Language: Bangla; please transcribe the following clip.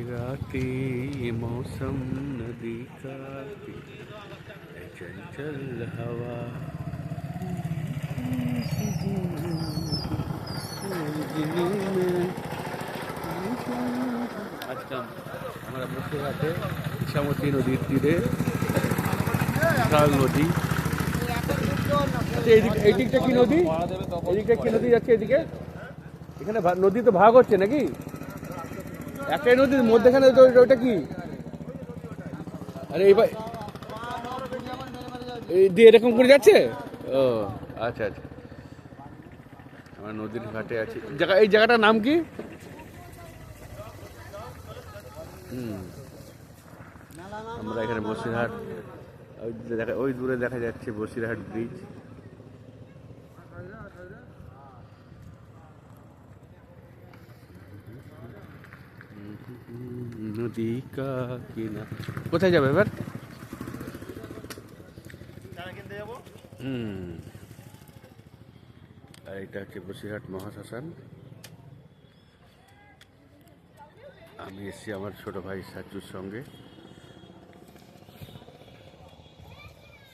रातें ये मौसम नदी का है चंचल हवा আজকাল আমরা বসিরহাটে ইছামতি নদীর তীরে বিশাল নদী। আচ্ছা, এই দিকটা কি নদী? এদিকটা কি নদী যাচ্ছে এদিকে? এখানে নদী তো ভাগ হচ্ছে নাকি? একটাই নদীর মধ্যেখানে ওটা কি? আরে এই দিয়ে এরকম করে যাচ্ছে? ও আচ্ছা আচ্ছা, আমরা নদীর ঘাটে আছি। এই জায়গাটার নাম কি? আমরা এখানে বসিরহাট, ওই দূরে দেখা যাচ্ছে বসিরহাট ব্রিজ। নদী কা কিনা, কোথায় যাবে এবার? আর এটা হচ্ছে বসিরহাট মহাশ্মশান। আমি এসেছি আমার ছোট ভাই সাচুর সঙ্গে।